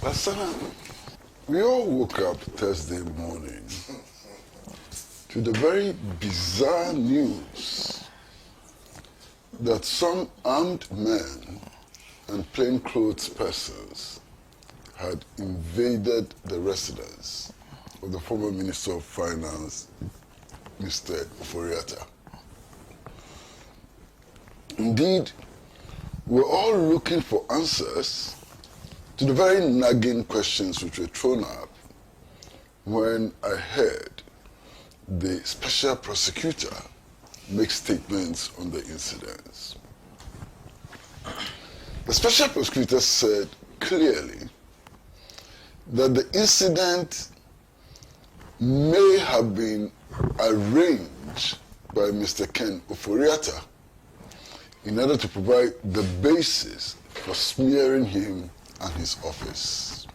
Pastor, we all woke up Thursday morning to the very bizarre news that some armed men and plainclothes persons had invaded the residence of the former Minister of Finance, Mr. Oforiatta. Indeed, we're all looking for answers to the very nagging questions which were thrown up when I heard the special prosecutor make statements on the incidents. The special prosecutor said clearly that the incident may have been arranged by Mr. Ken Oforiatta in order to provide the basis for smearing him and his office.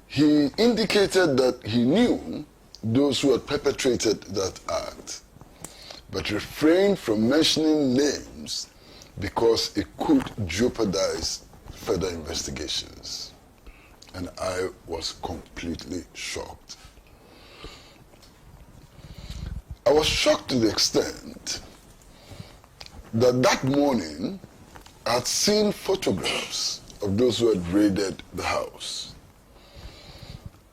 He indicated that he knew those who had perpetrated that act, but refrained from mentioning names because it could jeopardize further investigations. And I was completely shocked. I was shocked to the extent that that morning I had seen photographs of those who had raided the house.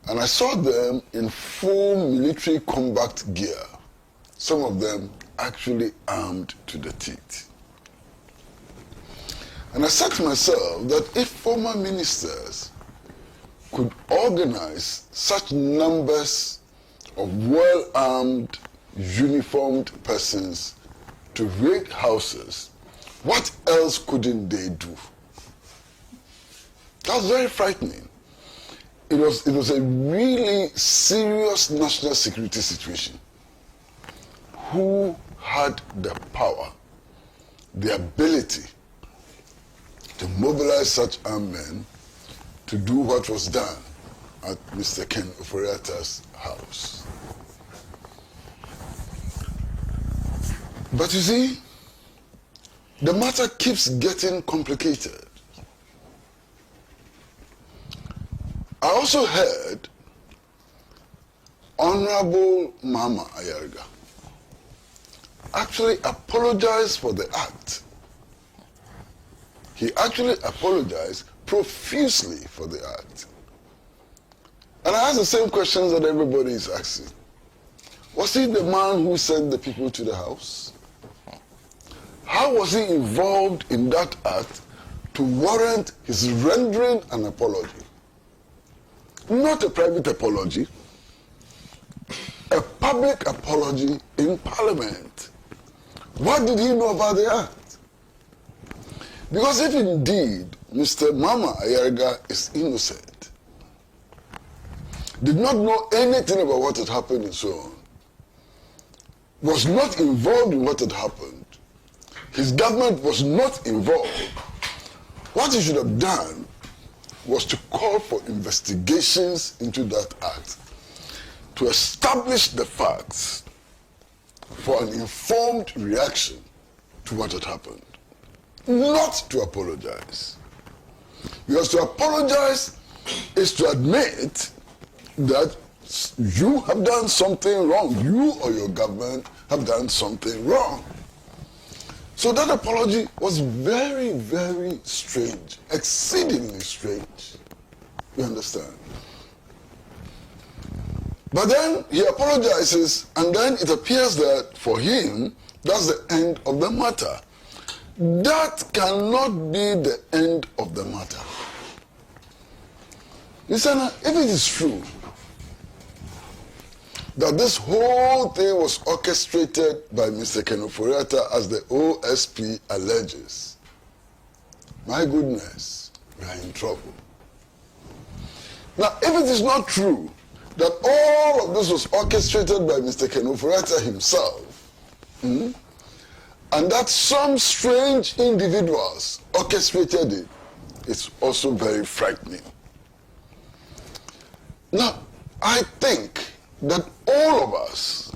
And I saw them in full military combat gear, some of them actually armed to the teeth. And I said to myself that if former ministers could organize such numbers of well-armed, uniformed persons to raid houses, what else couldn't they do? That was very frightening. It was a really serious national security situation. Who had the power, the ability to mobilize such armed men to do what was done at Mr. Ken Oforiatta's house? But you see, the matter keeps getting complicated. I also heard Honorable Mama Ayarga actually apologize for the act. He actually apologized profusely for the act. And I ask the same questions that everybody is asking. Was he the man who sent the people to the house? How was he involved in that act to warrant his rendering an apology? Not a private apology, a public apology in Parliament. What did he know about the act? Because if indeed Mr. Mama Ayarga is innocent, did not know anything about what had happened and so on, was not involved in what had happened, his government was not involved, what he should have done was to call for investigations into that act, to establish the facts for an informed reaction to what had happened, not to apologize. Because to apologize is to admit that you have done something wrong, you or your government have done something wrong. So that apology was very, very strange, exceedingly strange. You understand? But then he apologizes, and then it appears that for him, that's the end of the matter. That cannot be the end of the matter. Listen, if it is true that this whole thing was orchestrated by Mr. Ken Oforiatta, as the OSP alleges, my goodness, we are in trouble. Now, if it is not true that all of this was orchestrated by Mr. Ken Oforiatta himself, and that some strange individuals orchestrated it, it's also very frightening. Now, I think that all of us,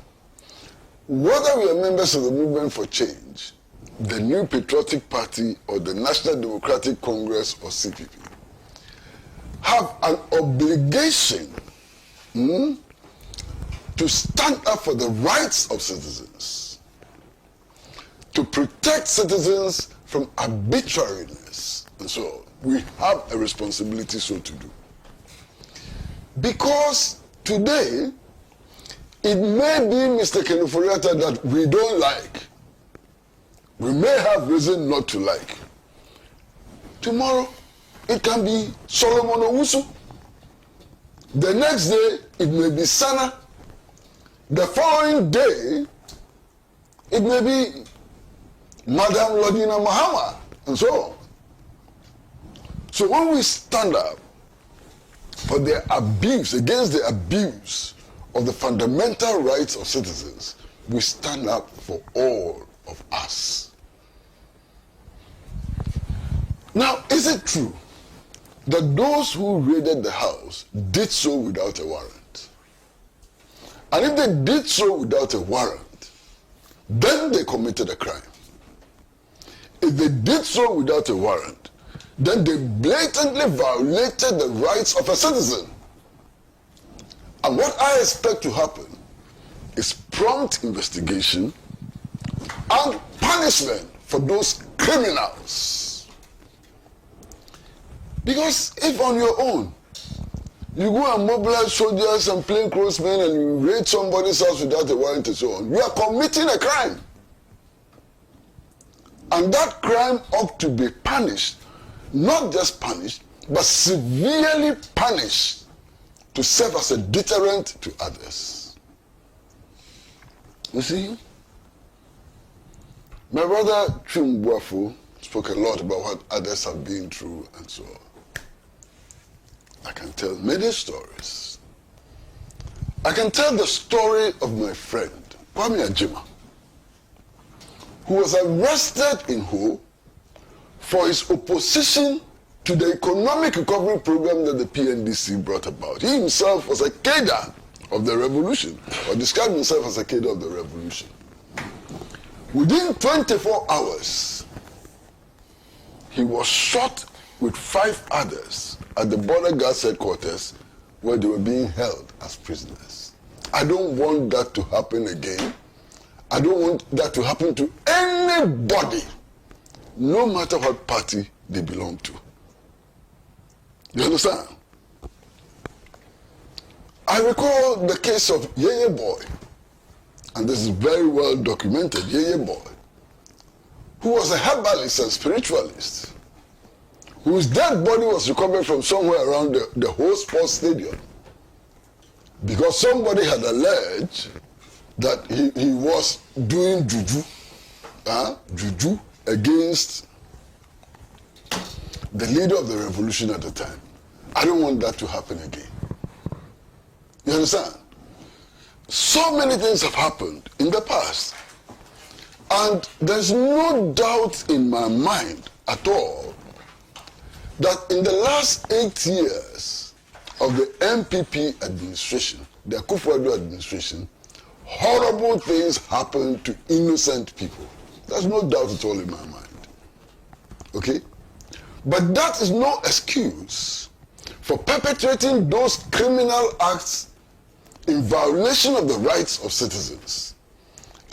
whether we are members of the Movement for Change, the New Patriotic Party, or the National Democratic Congress, or CPP, have an obligation to stand up for the rights of citizens, to protect citizens from arbitrariness, and so on. We have a responsibility so to do. Because today, it may be Mr. Kenuforiata that we don't like. We may have reason not to like. Tomorrow, it can be Solomon Owusu. The next day, it may be Sana. The following day, it may be Madam Lodina Mahama, and so on. So when we stand up for the abuse, against the abuse of the fundamental rights of citizens, we stand up for all of us. Now, is it true that those who raided the house did so without a warrant? And if they did so without a warrant, then they committed a crime. If they did so without a warrant, then they blatantly violated the rights of a citizen. And what I expect to happen is prompt investigation and punishment for those criminals. Because if on your own, you go and mobilize soldiers and plainclothes men and you raid somebody's house without a warrant and so on, you are committing a crime. And that crime ought to be punished. Not just punished, but severely punished to serve as a deterrent to others. You see, my brother Chumbuafu spoke a lot about what others have been through and so on. I can tell many stories. I can tell the story of my friend, Kwame Ajima, who was arrested in Ho for his opposition to the economic recovery program that the PNDC brought about. He himself was a cadre of the revolution, or described himself as a cadre of the revolution. Within 24 hours, he was shot with 5 others at the border guards headquarters where they were being held as prisoners. I don't want that to happen again. I don't want that to happen to anybody, no matter what party they belong to. You understand? I recall the case of Yeye Boy, and this is very well documented. Yeye Boy, who was a herbalist and spiritualist, whose dead body was recovered from somewhere around the whole sports stadium, because somebody had alleged that he was doing juju against the leader of the revolution at the time. I don't want that to happen again. You understand? So many things have happened in the past. And there's no doubt in my mind at all that in the last 8 years of the MPP administration, the Akufo-Addo administration, horrible things happened to innocent people. There's no doubt at all in my mind. Okay? But that is no excuse for perpetrating those criminal acts in violation of the rights of citizens.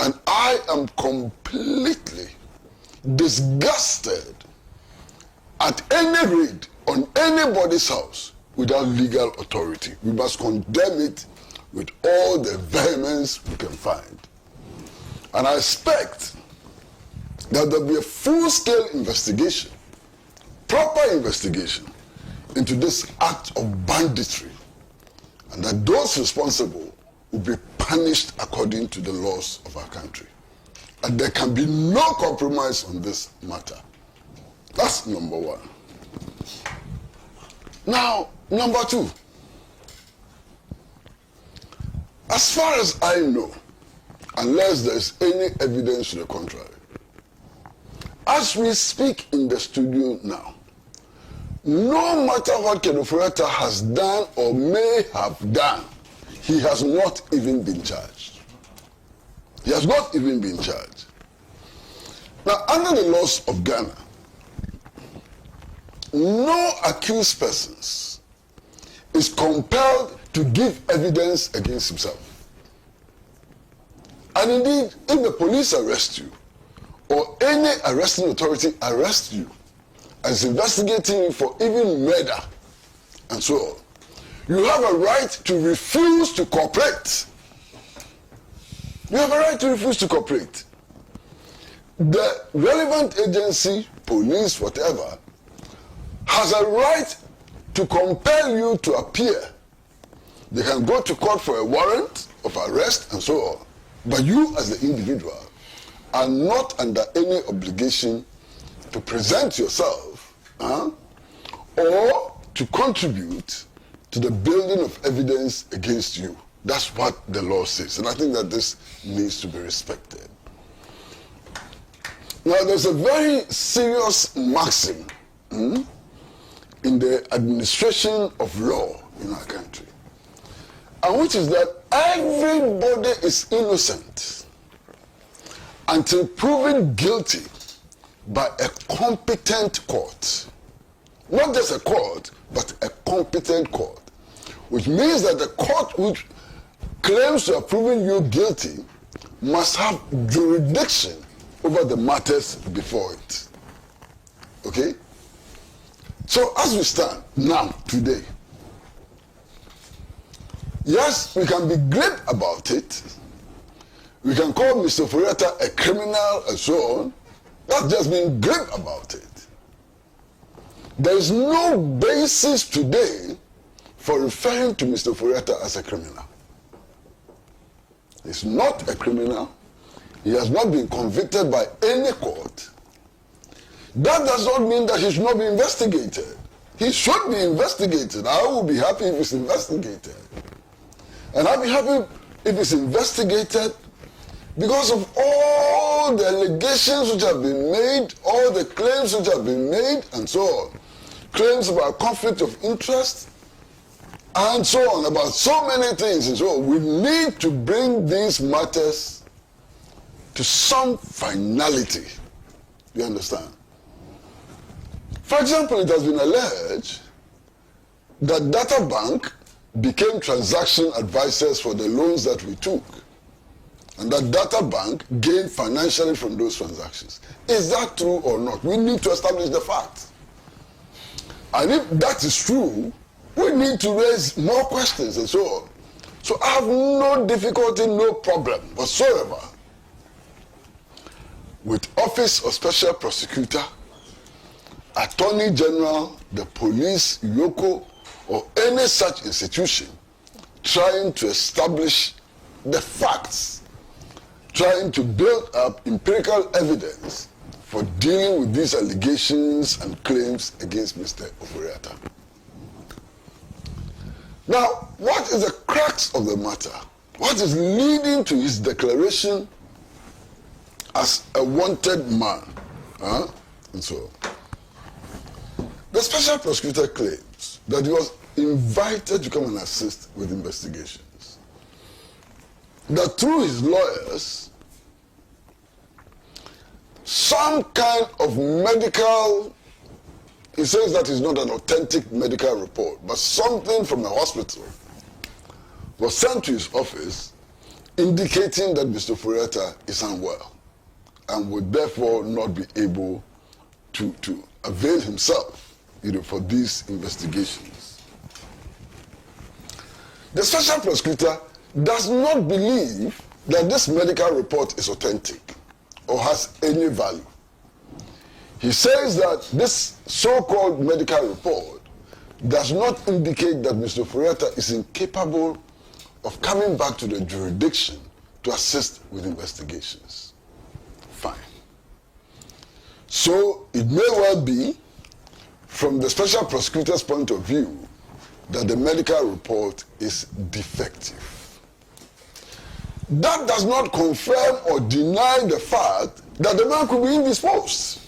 And I am completely disgusted at any raid on anybody's house without legal authority. We must condemn it with all the vehemence we can find. And I expect that there will be a full-scale investigation, proper investigation into this act of banditry, and that those responsible will be punished according to the laws of our country. And there can be no compromise on this matter. That's number one. Now, number two. As far as I know, unless there's any evidence to the contrary, as we speak in the studio now, no matter what Kenuforiata has done or may have done, he has not even been charged. He has not even been charged. Now, under the laws of Ghana, no accused persons is compelled to give evidence against himself. And indeed, if the police arrest you, or any arresting authority arrests you, and is investigating you for even murder, and so on, you have a right to refuse to cooperate. You have a right to refuse to cooperate. The relevant agency, police, whatever, has a right to compel you to appear. They can go to court for a warrant of arrest and so on. But you as the individual are not under any obligation to present yourself or to contribute to the building of evidence against you. That's what the law says. And I think that this needs to be respected. Now, there's a very serious maxim in the administration of law in our country, and which is that everybody is innocent until proven guilty by a competent court. Not just a court, but a competent court, which means that the court which claims to have proven you guilty must have jurisdiction over the matters before it. Okay? So as we stand now, today, yes, we can be glib about it. We can call Mr. Foriata a criminal and so on. That's just being glib about it. There is no basis today for referring to Mr. Foriata as a criminal. He's not a criminal. He has not been convicted by any court. That does not mean that he should not be investigated. He should be investigated. I will be happy if he's investigated. And I'll be happy if it's investigated because of all the allegations which have been made, all the claims which have been made, and so on. Claims about conflict of interest, and so on, about so many things. And so on. We need to bring these matters to some finality. You understand? For example, it has been alleged that Data Bank became transaction advisors for the loans that we took, and that Data Bank gained financially from those transactions. Is that true or not? We need to establish the fact. And if that is true, we need to raise more questions and so on. So I have no difficulty, no problem whatsoever with Office of Special Prosecutor, Attorney General, the police, local, or any such institution trying to establish the facts, trying to build up empirical evidence for dealing with these allegations and claims against Mr. Oforiatta. Now, what is the crux of the matter? What is leading to his declaration as a wanted man? And so, the special prosecutor claims that he was invited to come and assist with investigations. That through his lawyers, some kind of medical, he says that it's not an authentic medical report, but something from the hospital was sent to his office indicating that Mr. Foriata is unwell and would therefore not be able to avail himself for these investigations. The special prosecutor does not believe that this medical report is authentic or has any value. He says that this so-called medical report does not indicate that Mr. Foriata is incapable of coming back to the jurisdiction to assist with investigations. Fine. So it may well be, from the special prosecutor's point of view, that the medical report is defective. That does not confirm or deny the fact that the man could be indisposed.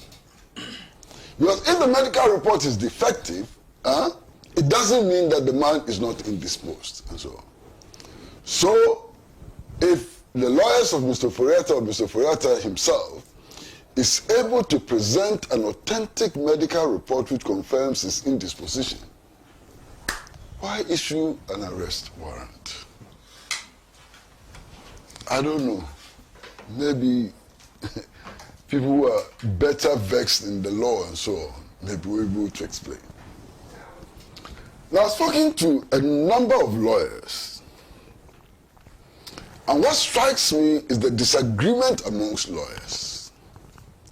Because if the medical report is defective, it doesn't mean that the man is not indisposed, and so on. So, if the lawyers of Mr. Foriata or Mr. Foriata himself is able to present an authentic medical report which confirms his indisposition, Why issue an arrest warrant? I don't know. Maybe people who are better vexed in the law and so on, maybe we'll be able to explain. Now, I was talking to a number of lawyers, and what strikes me is the disagreement amongst lawyers.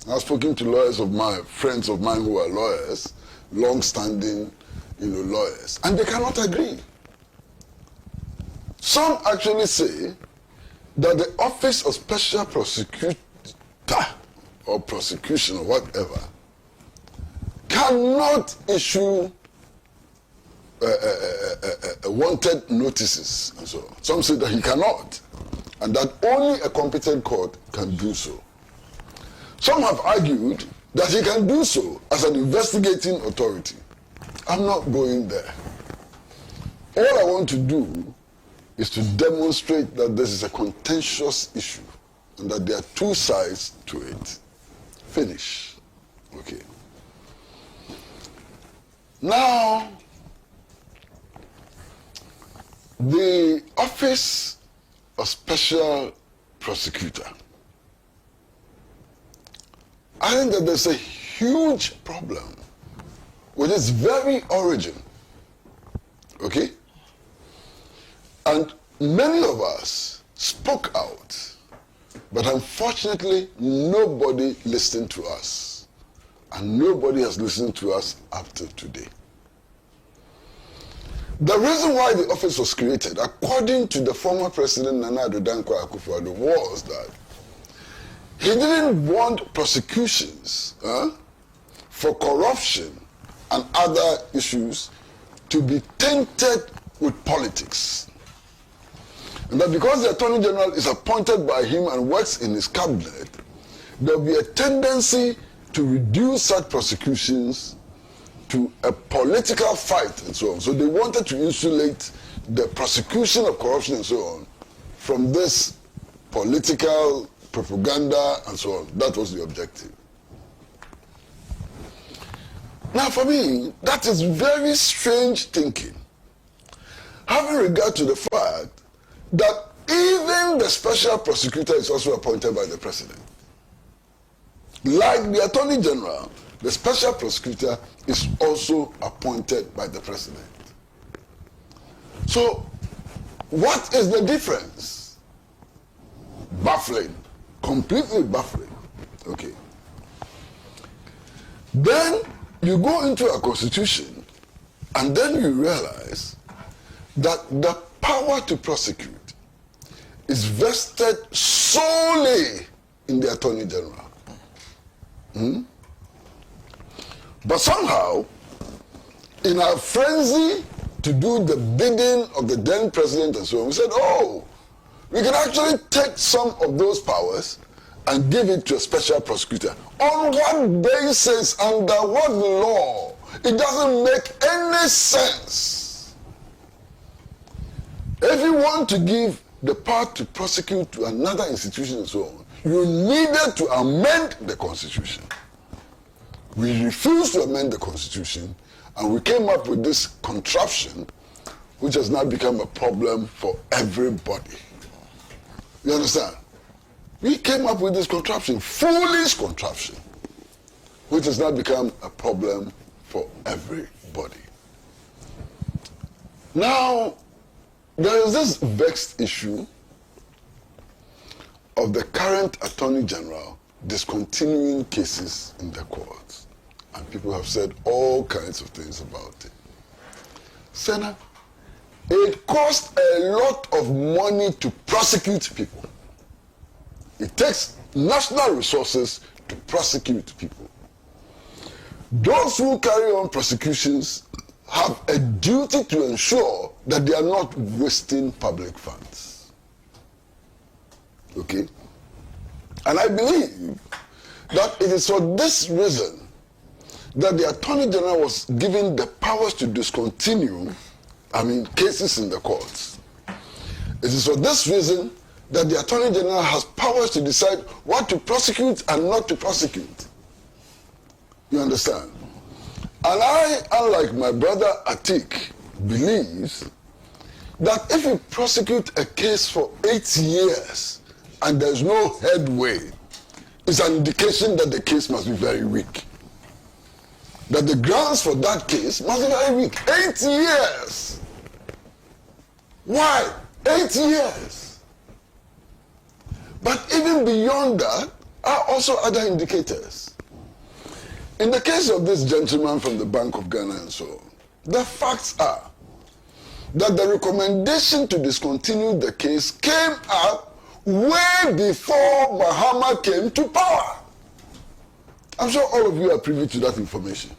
I've spoken to lawyers of my friends of mine who are lawyers, long-standing, lawyers, and they cannot agree. Some actually say that the Office of Special Prosecutor or prosecution or whatever cannot issue wanted notices and so on. Some say that he cannot, and that only a competent court can do so. Some have argued that he can do so as an investigating authority. I'm not going there. All I want to do is to demonstrate that this is a contentious issue and that there are two sides to it. Finish. Okay. Now, the Office of Special Prosecutor, I think that there's a huge problem with its very origin. Okay? And many of us spoke out, but unfortunately nobody listened to us. And nobody has listened to us up to today. The reason why the office was created, according to the former president Nana Addo Dankwa Akufo-Addo, was that he didn't want prosecutions for corruption and other issues to be tainted with politics. And that because the Attorney General is appointed by him and works in his cabinet, there will be a tendency to reduce such prosecutions to a political fight and so on. So they wanted to insulate the prosecution of corruption and so on from this political propaganda and so on. That was the objective. Now for me, that is very strange thinking, having regard to the fact that even the special prosecutor is also appointed by the president. Like the Attorney General, the special prosecutor is also appointed by the president. So, what is the difference? Baffling. Completely baffling. Okay. Then you go into a constitution and then you realize that the power to prosecute is vested solely in the Attorney General. But somehow, in our frenzy to do the bidding of the then president and so on, we said, oh, we can actually take some of those powers and give it to a special prosecutor. On what basis, under what law? It doesn't make any sense. If you want to give the power to prosecute to another institution and so on, you needed to amend the Constitution. We refused to amend the Constitution, and we came up with this contraption, which has now become a problem for everybody. You understand? We came up with this contraption, foolish contraption, which has now become a problem for everybody. Now, there is this vexed issue of the current Attorney General discontinuing cases in the courts. And people have said all kinds of things about it. Senator, it costs a lot of money to prosecute people. It takes national resources to prosecute people. Those who carry on prosecutions have a duty to ensure that they are not wasting public funds. Okay? And I believe that it is for this reason that the Attorney General was given the powers to discontinue, cases in the courts. It is for this reason that the Attorney General has powers to decide what to prosecute and not to prosecute. You understand? And I, unlike my brother Atik, believes that if you prosecute a case for 8 years and there's no headway, it's an indication that the case must be very weak. That the grounds for that case must be very weak. 8 years. Why? 8 years. But even beyond that are also other indicators. In the case of this gentleman from the Bank of Ghana and so on, the facts are that the recommendation to discontinue the case came up way before Mahama came to power. I'm sure all of you are privy to that information.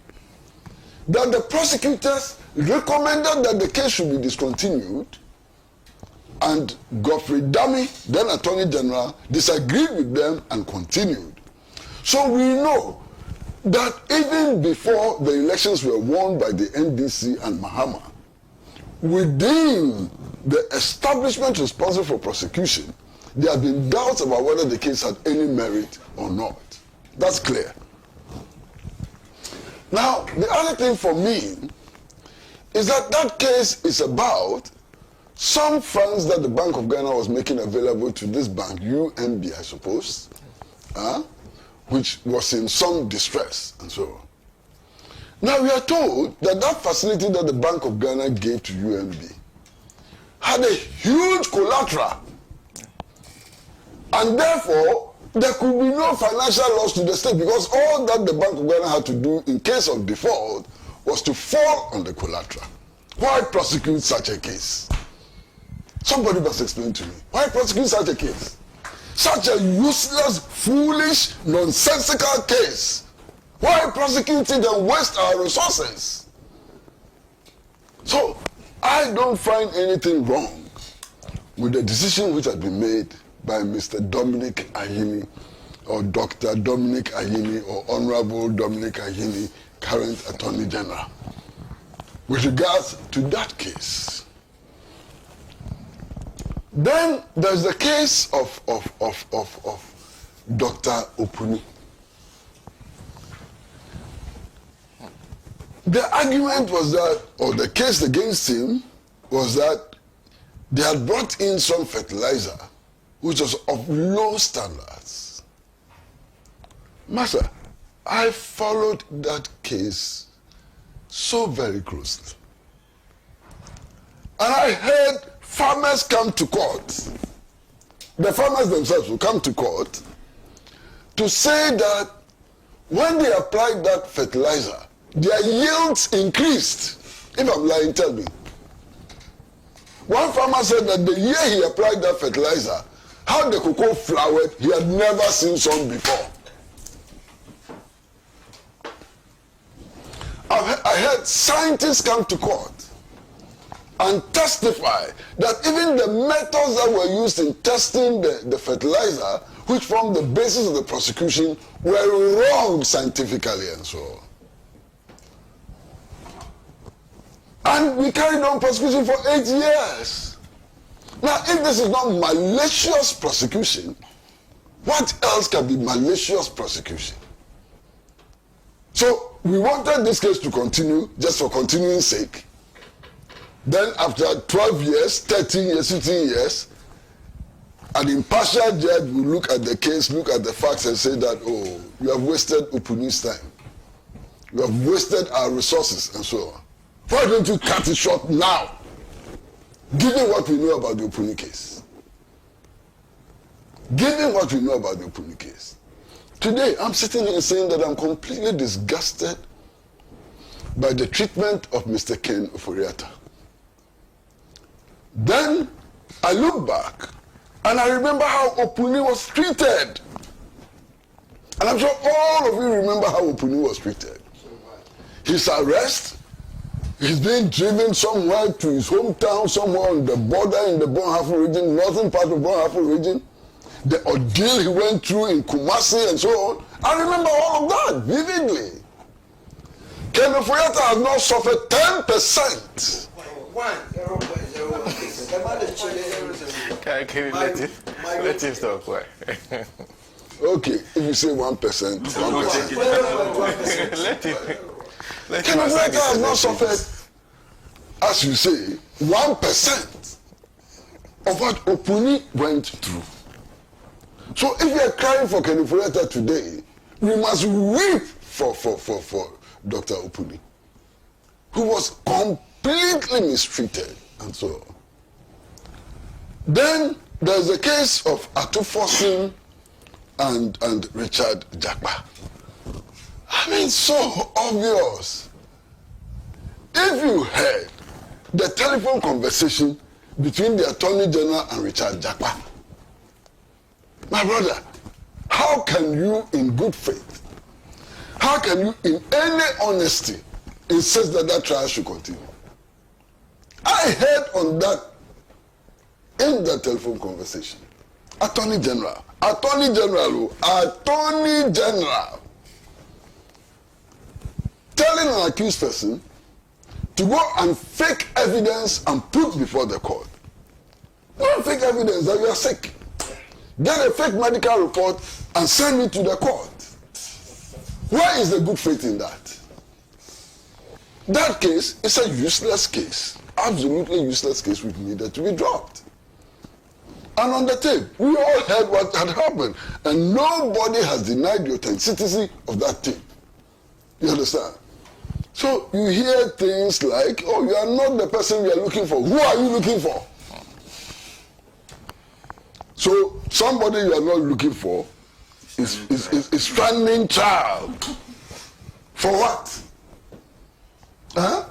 That the prosecutors recommended that the case should be discontinued, and Godfrey Dami, then Attorney General, disagreed with them and continued. So we know that even before the elections were won by the NDC and Mahama, within the establishment responsible for prosecution, there have been doubts about whether the case had any merit or not. That's clear. Now, the other thing for me is that that case is about some funds that the Bank of Ghana was making available to this bank, UMB, I suppose, which was in some distress and so on. Now, we are told that that facility that the Bank of Ghana gave to UMB had a huge collateral, and therefore there could be no financial loss to the state, because all that the Bank of Ghana had to do in case of default was to fall on the collateral. Why prosecute such a case? Somebody must explain to me. Why prosecute such a case? Such a useless, foolish, nonsensical case. Why prosecute it and waste our resources? So, I don't find anything wrong with the decision which has been made by Mr. Dominic Ayine, or Dr. Dominic Ayine, or Honorable Dominic Ayine, current Attorney General, with regards to that case. Then there's the case of Dr. Opuni. The argument was that, or the case against him was that they had brought in some fertilizer which was of low standards. Master, I followed that case so very closely. And I heard farmers come to court. The farmers themselves will come to court to say that when they applied that fertilizer, their yields increased. If I'm lying, tell me. One farmer said that the year he applied that fertilizer, how the cocoa flowered, he had never seen some before. I heard scientists come to court and testify that even the methods that were used in testing the fertilizer, which formed the basis of the prosecution, were wrong scientifically and so on. And we carried on prosecution for 8 years. Now, if this is not malicious prosecution, what else can be malicious prosecution? So, we wanted this case to continue, just for continuing sake. Then, after 12 years, 13 years, 15 years, an impartial judge will look at the case, look at the facts, and say that, oh, you have wasted Upuni's time. You have wasted our resources, and so on. Why don't you cut it short now, given what we know about the Upuni case? Given what we know about the Upuni case. Today, I'm sitting here saying that I'm completely disgusted by the treatment of Mr. Ken Oforiatta. Then, I look back, and I remember how Upuni was treated. And I'm sure all of you remember how Upuni was treated. His arrest, he's being driven somewhere to his hometown, somewhere on the border in the Bonhoeffer region, northern part of Bonhoeffer region. The ordeal he went through in Kumasi and so on. I remember all of that vividly. Ken Oforiatta has not suffered 10%. Let him talk. Okay, if you say 1%, 1%. Let him. Ken Oforiatta has not suffered as you say, 1% of what Opuni went through. So if we are crying for Kenny Fureta today, we must weep for Dr. Opuni, who was completely mistreated and so on. Then there's the case of Atufosin and Richard Jakpa. I mean, so obvious. If you heard the telephone conversation between the Attorney General and Richard Jakpa, my brother, how can you in good faith, how can you in any honesty insist that that trial should continue? I heard on that, in that telephone conversation, Attorney General telling an accused person to go and fake evidence and put before the court. Not fake evidence that you are sick. Get a fake medical report and send it to the court. Where is the good faith in that? That case is a useless case. Absolutely useless case which needed to be dropped. And on the tape, we all heard what had happened. And nobody has denied the authenticity of that tape. You understand? So you hear things like, oh, you are not the person we are looking for. Who are you looking for? So somebody you are not looking for is standing trial. For what? Huh?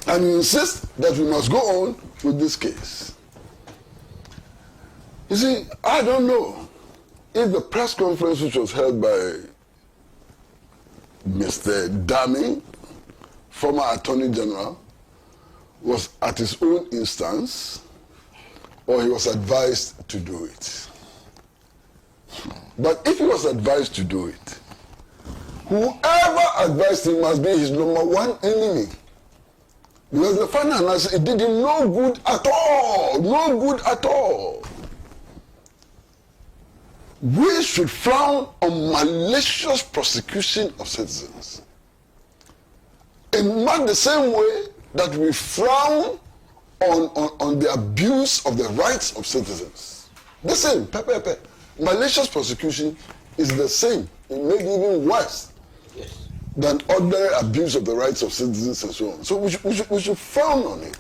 And you insist that we must go on with this case. You see, I don't know if the press conference which was held by Mr. Dami, former Attorney General, was at his own instance or he was advised to do it. But if he was advised to do it, whoever advised him must be his number one enemy. Because the final analysis, it did him no good at all. No good at all. We should frown on malicious prosecution of citizens. In much the same way that we frown on the abuse of the rights of citizens. The same, malicious prosecution is the same. It may be even worse than ordinary abuse of the rights of citizens and so on. So we should frown on it.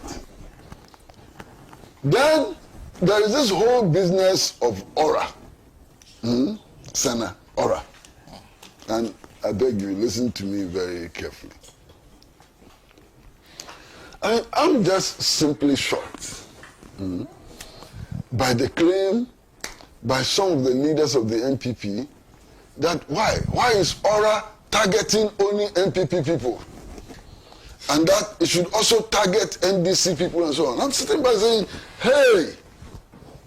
Then there is this whole business of aura. Sana, aura. And I beg you, listen to me very carefully. I'm just simply shocked by the claim by some of the leaders of the NPP that why is aura targeting only NPP people? And that it should also target NDC people and so on. I'm sitting by saying, hey,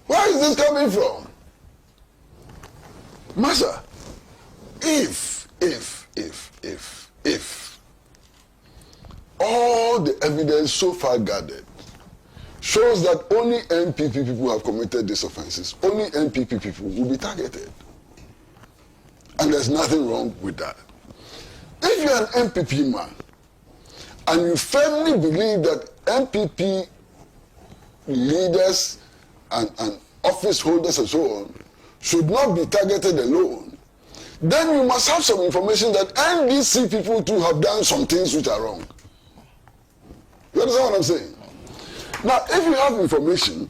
where is this coming from? Master, if all the evidence so far gathered shows that only NPP people have committed these offenses, only NPP people will be targeted. And there's nothing wrong with that. If you're an NPP man and you firmly believe that NPP leaders and office holders and so on should not be targeted alone, then you must have some information that NDC people too have done some things which are wrong. You understand what I'm saying? Now, if you have information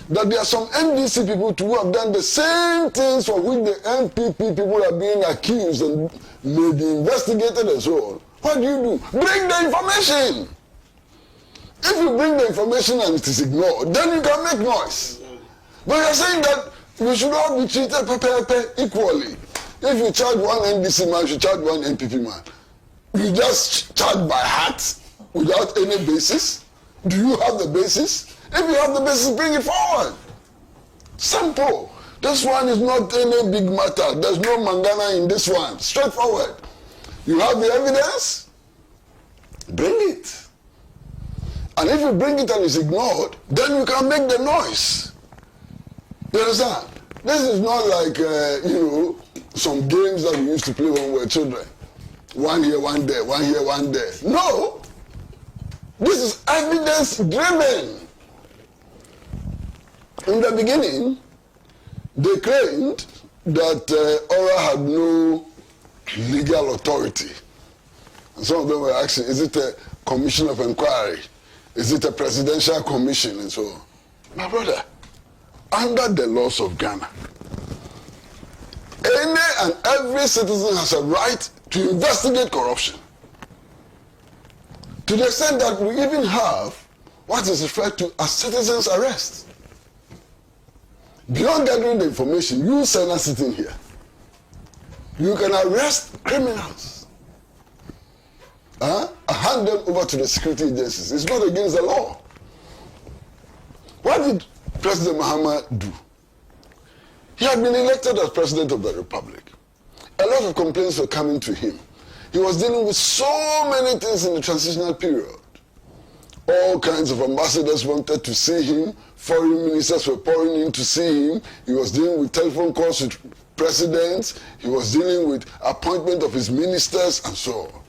that there are some NDC people too who have done the same things for which the NPP people are being accused and may be investigated and so on, what do? Bring the information. If you bring the information and it is ignored, then you can make noise. But you're saying that we should all be treated equally. If you charge one NDC man, you should charge one NPP man. You just charge by heart without any basis. Do you have the basis? If you have the basis, bring it forward. Simple. This one is not any big matter. There's no mangana in this one. Straightforward. You have the evidence, bring it. And if you bring it and it's ignored, then you can make the noise. You understand? This is not like, some games that we used to play when we were children. One here, one there, one here, one there. No. This is evidence-driven. In the beginning, they claimed that Ora had no legal authority. And some of them were asking, is it a commission of inquiry? Is it a presidential commission? And so on. My brother, under the laws of Ghana, any and every citizen has a right to investigate corruption. To the extent that we even have what is referred to as citizens' arrest. Beyond gathering the information, you Senate sitting here, you can arrest criminals. Hand them over to the security agencies. It's not against the law. What did President Mahama do? He had been elected as President of the Republic. A lot of complaints were coming to him. He was dealing with so many things in the transitional period. All kinds of ambassadors wanted to see him. Foreign ministers were pouring in to see him. He was dealing with telephone calls with presidents. He was dealing with appointment of his ministers and so on.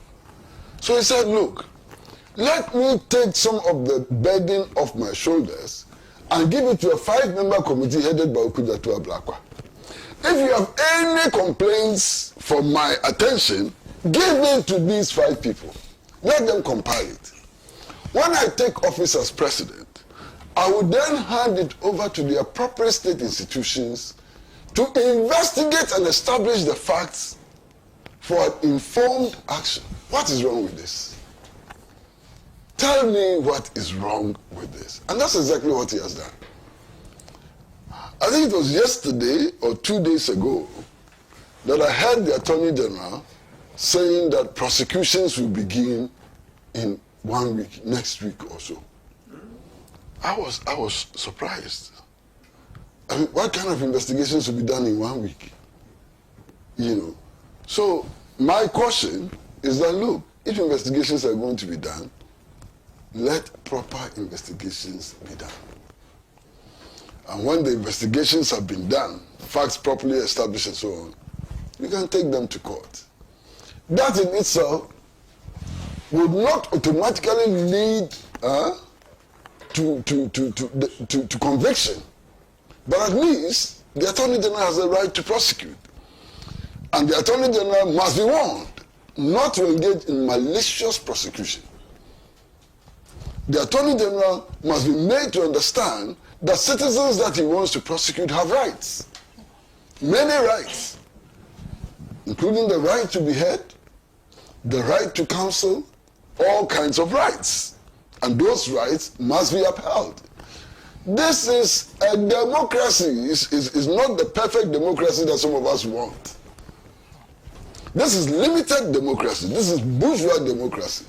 So he said, look, let me take some of the burden off my shoulders and give it to a 5-member committee headed by Okudzato Ablakwa. If you have any complaints for my attention, give it to these 5 people. Let them compile it. When I take office as president, I will then hand it over to the appropriate state institutions to investigate and establish the facts for an informed action. What is wrong with this? Tell me what is wrong with this. And that's exactly what he has done. I think it was yesterday or 2 days ago that I heard the Attorney General saying that prosecutions will begin in 1 week, next week or so. I was surprised. I mean, what kind of investigations will be done in 1 week? You know. So my caution is that, look, if investigations are going to be done, let proper investigations be done. And when the investigations have been done, facts properly established and so on, you can take them to court. That in itself would not automatically lead to conviction. But at least the Attorney General has the right to prosecute. And the Attorney General must be warned not to engage in malicious prosecution. The Attorney General must be made to understand that citizens that he wants to prosecute have rights. Many rights, including the right to be heard, the right to counsel, all kinds of rights. And those rights must be upheld. This is a democracy. It's not the perfect democracy that some of us want. This is limited democracy. This is bourgeois democracy.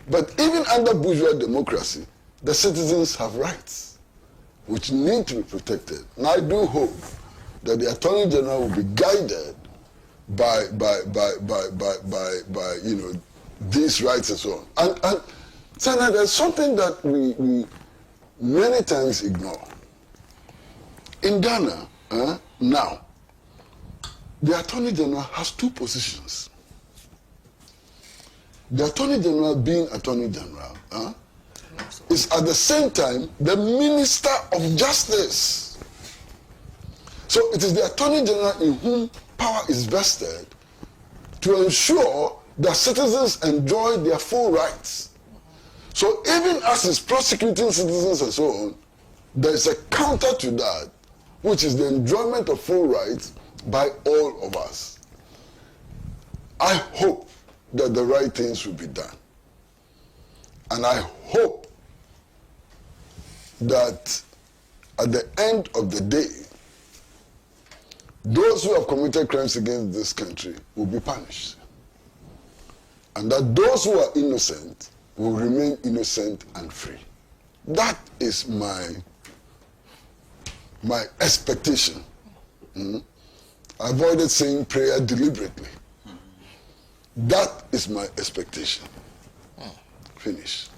But even under bourgeois democracy, the citizens have rights which need to be protected. And I do hope that the Attorney General will be guided by you know, these rights and so on. And Senator, there's something that we many times ignore. In Ghana, now, the Attorney General has 2 positions. The Attorney General, being Attorney General, is at the same time the Minister of Justice. So it is the Attorney General in whom power is vested to ensure that citizens enjoy their full rights. So even as he's prosecuting citizens and so on, there is a counter to that, which is the enjoyment of full rights by all of us. I hope that the right things will be done. And I hope that at the end of the day, those who have committed crimes against this country will be punished. And that those who are innocent will remain innocent and free. That is my expectation. I avoided saying prayer deliberately. That is my expectation. Finish.